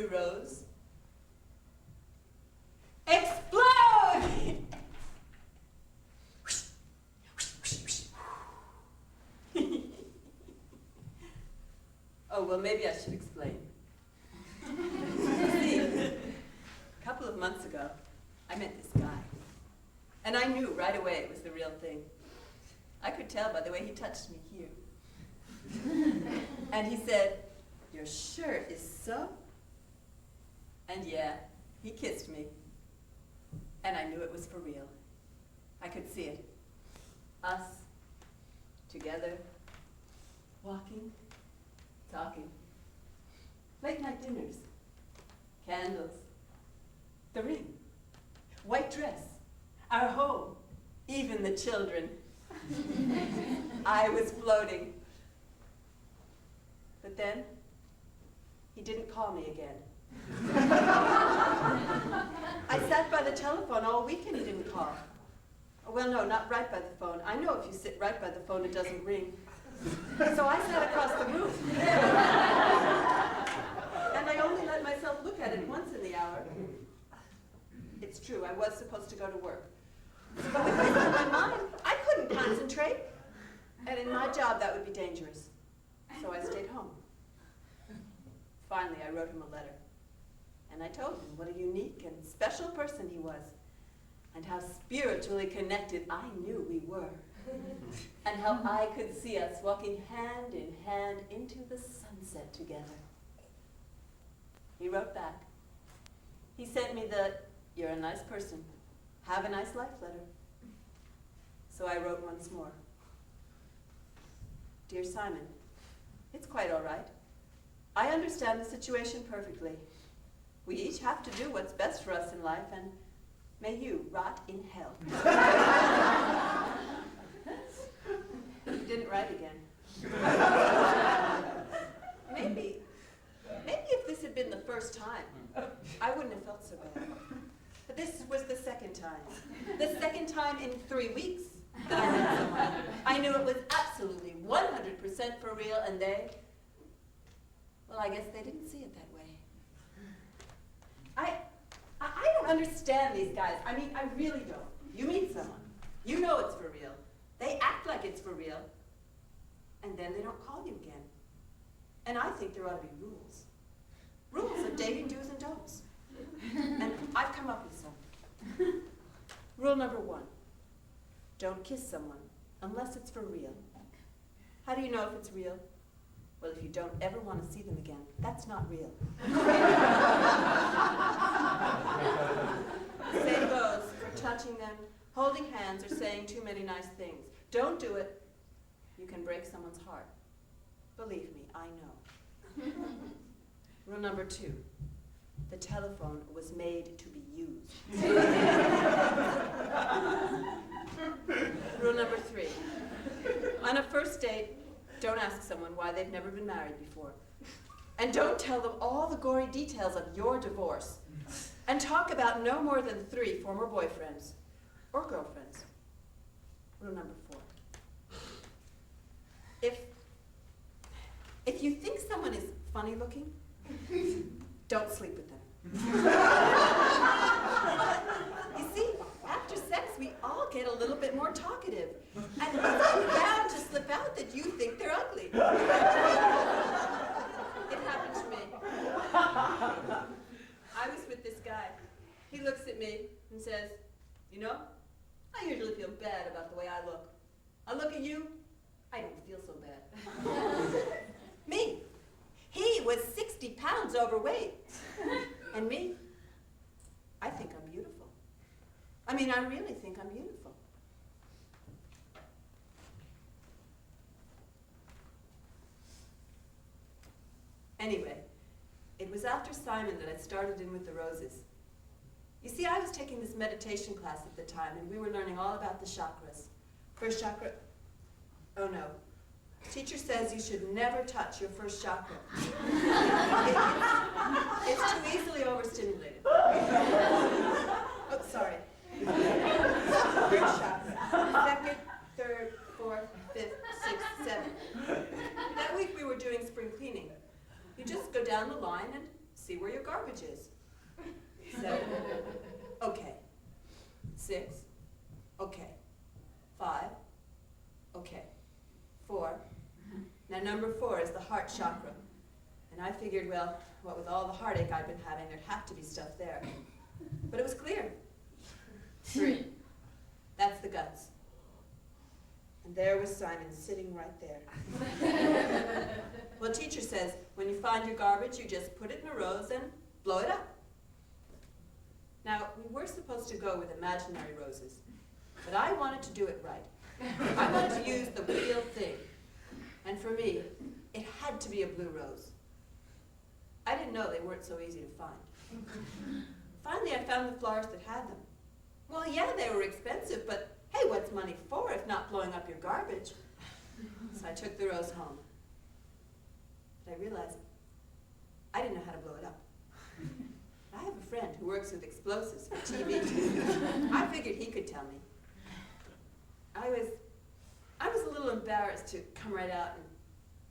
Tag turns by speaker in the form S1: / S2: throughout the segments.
S1: Blue Rose. Explode! Oh, well, maybe I should explain. See, a couple of months ago, I met this guy. And I knew right away it was the real thing. I could tell by the way he touched me here. And he said, "Your shirt is so..." And yeah, he kissed me. And I knew it was for real. I could see it. Us, together, walking, talking. Late night dinners, candles, the ring, white dress, our home, even the children. I was floating. But then, he didn't call me again. I sat by the telephone all week and he didn't call. Well, no, not right by the phone. I know if you sit right by the phone, it doesn't ring. So I sat across the room. And I only let myself look at it once in the hour. It's true, I was supposed to go to work. But with this on my mind, I couldn't concentrate. And in my job, that would be dangerous. So I stayed home. Finally, I wrote him a letter. And I told him what a unique and special person he was, and how spiritually connected I knew we were, and how I could see us walking hand in hand into the sunset together. He wrote back. He sent me the "You're a nice person. Have a nice life" letter. So I wrote once more. "Dear Simon, it's quite all right. I understand the situation perfectly. We each have to do what's best for us in life, and may you rot in hell." He didn't write again. Maybe if this had been the first time, I wouldn't have felt so bad. But this was the second time. The second time in 3 weeks that I met someone. I knew it was absolutely 100% for real, and well, I guess they didn't see it that way. I don't understand these guys. I mean, I really don't. You meet someone. You know it's for real. They act like it's for real. And then they don't call you again. And I think there ought to be rules. Rules of dating do's and don'ts. And I've come up with some. Rule number 1. Don't kiss someone unless it's for real. How do you know if it's real? Well, if you don't ever want to see them again, that's not real. Same goes for touching them, holding hands, or saying too many nice things. Don't do it. You can break someone's heart. Believe me, I know. Rule number 2. The telephone was made to be used. Rule number 3. On a first date, don't ask someone why they've never been married before. And don't tell them all the gory details of your divorce. And talk about no more than 3 former boyfriends or girlfriends. Rule number 4. If you think someone is funny looking, don't sleep with them. You see, after sex, we all get a little bit more talkative. And it's bound to slip out that you think they're ugly. It happened to me. I was with this guy. He looks at me and says, "You know, I usually feel bad about the way I look. I look at you, I don't feel so bad." Me. He was 60 pounds overweight. And me, I think I'm beautiful. I mean, I really think I'm beautiful. Anyway, it was after Simon that I started in with the Roses. You see, I was taking this meditation class at the time, and we were learning all about the chakras. First chakra, oh no. Teacher says you should never touch your first chakra. It's too easily overstimulated. Oh, sorry. Third chakra. Second, third, fourth, fifth, sixth, seventh. That week we were doing spring cleaning. You just go down the line and see where your garbage is. 7, okay. 6, okay. 5, okay. 4. Now number 4 is the heart chakra. And I figured, well, what with all the heartache I'd been having, there'd have to be stuff there. But it was clear. 3, that's the guts. And there was Simon sitting right there. Well, teacher says, when you find your garbage, you just put it in a rose and blow it up. Now, we were supposed to go with imaginary roses, but I wanted to do it right. I wanted to use the real thing. And for me, it had to be a blue rose. I didn't know they weren't so easy to find. Finally, I found the florist that had them. Well, yeah, they were expensive, but hey, what's money for if not blowing up your garbage? So I took the rose home. But I realized I didn't know how to blow it up. I have a friend who works with explosives for TV. I figured he could tell me. I was a little embarrassed to come right out and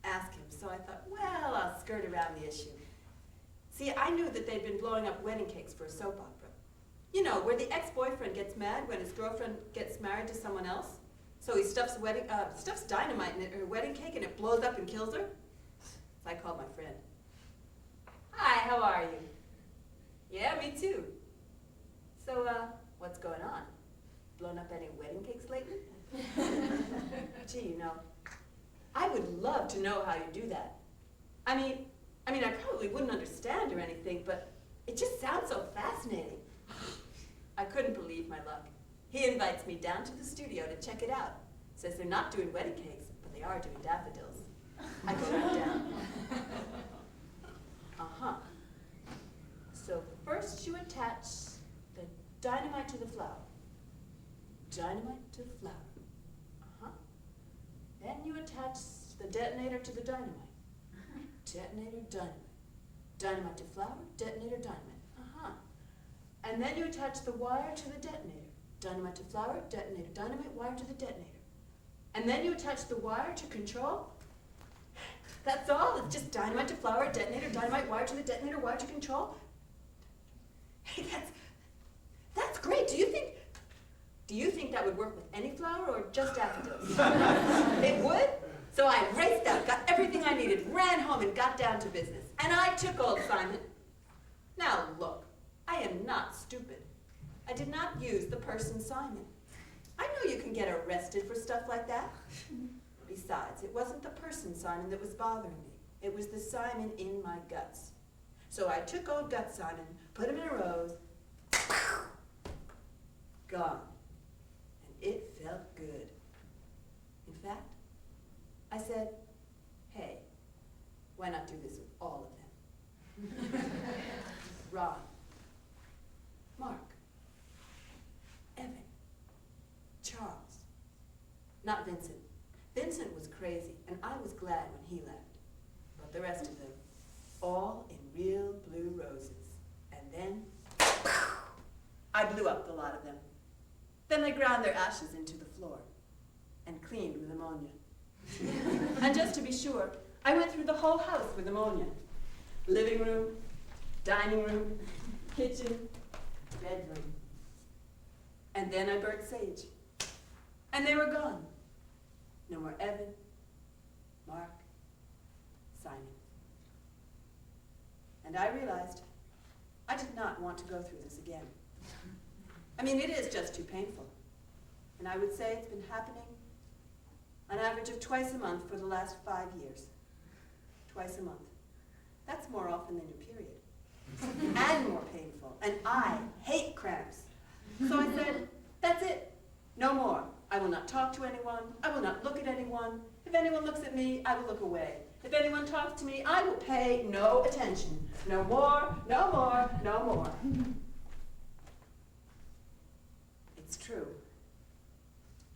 S1: ask him, so I thought, well, I'll skirt around the issue. See, I knew that they'd been blowing up wedding cakes for a soap opera. You know, where the ex-boyfriend gets mad when his girlfriend gets married to someone else. So he stuffs dynamite in her wedding cake and it blows up and kills her. So I called my friend. Hi, how are you? Yeah, me too. So, what's going on? Blown up any wedding cakes lately? Gee, you know, I would love to know how you do that. I mean, I probably wouldn't understand or anything, but it just sounds so fascinating. I couldn't believe my luck. He invites me down to the studio to check it out. Says they're not doing wedding cakes, but they are doing daffodils. I go right down. Uh-huh. So first you attach the dynamite to the flower. Dynamite to the flower. Uh-huh. Then you attach the detonator to the dynamite. Detonator, dynamite. Dynamite to flower, detonator, dynamite. Uh-huh. And then you attach the wire to the detonator. Dynamite to flower, detonator, dynamite, wire to the detonator. And then you attach the wire to control. That's all. It's just dynamite to flower, detonator, dynamite, wire to the detonator, wire to control. Hey, that's great. Do you think that would work with any flower or just daffodils? It would? So I raced out, got everything I needed, ran home and got down to business. And I took old Simon. Now look, I am not stupid. I did not use the person Simon. I know you can get arrested for stuff like that. Besides, it wasn't the person Simon that was bothering me. It was the Simon in my guts. So I took old Gut Simon, put him in a rose, gone. And it felt good. In fact, I said, hey, why not do this with all of them? Ron, Mark, Evan, Charles, not Vincent. Vincent was crazy, and I was glad when he left. But the rest of them, all in real blue roses. And then, I blew up the lot of them. Then I ground their ashes into the floor and cleaned with ammonia. And just to be sure, I went through the whole house with ammonia. Living room, dining room, kitchen, bedroom. And then I burnt sage. And they were gone. No more Evan, Mark, Simon. And I realized I did not want to go through this again. It is just too painful. And I would say it's been happening an average of twice a month for the last 5 years. Twice a month. That's more often than your period. And more painful. And I hate cramps. So I said, that's it. No more. I will not talk to anyone. I will not look at anyone. If anyone looks at me, I will look away. If anyone talks to me, I will pay no attention. No more, no more, no more. It's true.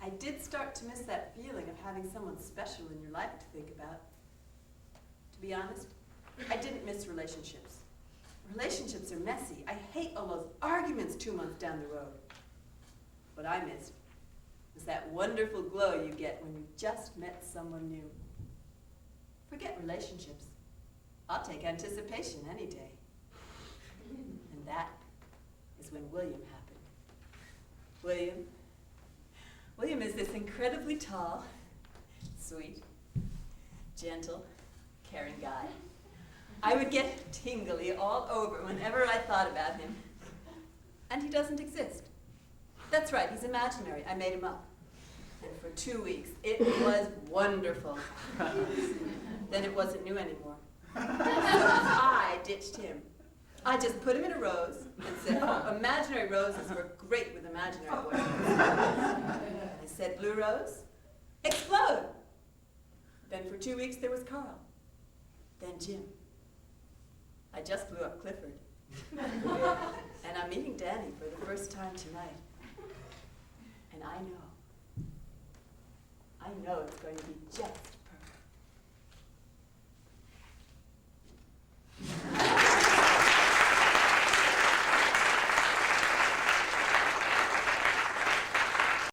S1: I did start to miss that feeling of having someone special in your life to think about. To be honest, I didn't miss relationships. Relationships are messy. I hate all those arguments 2 months down the road. What I missed was that wonderful glow you get when you just met someone new. Forget relationships. I'll take anticipation any day. And that is when William happened. William is this incredibly tall, sweet, gentle, caring guy. I would get tingly all over whenever I thought about him. And he doesn't exist. That's right, he's imaginary. I made him up. And for 2 weeks, it was wonderful. Then it wasn't new anymore. So I ditched him. I just put him in a rose and said, oh, imaginary roses were great with imaginary boyfriends. I said, blue rose, explode. Then for 2 weeks there was Carl. Then Jim. I just blew up Clifford. And I'm meeting Danny for the first time tonight. And I know it's going to be just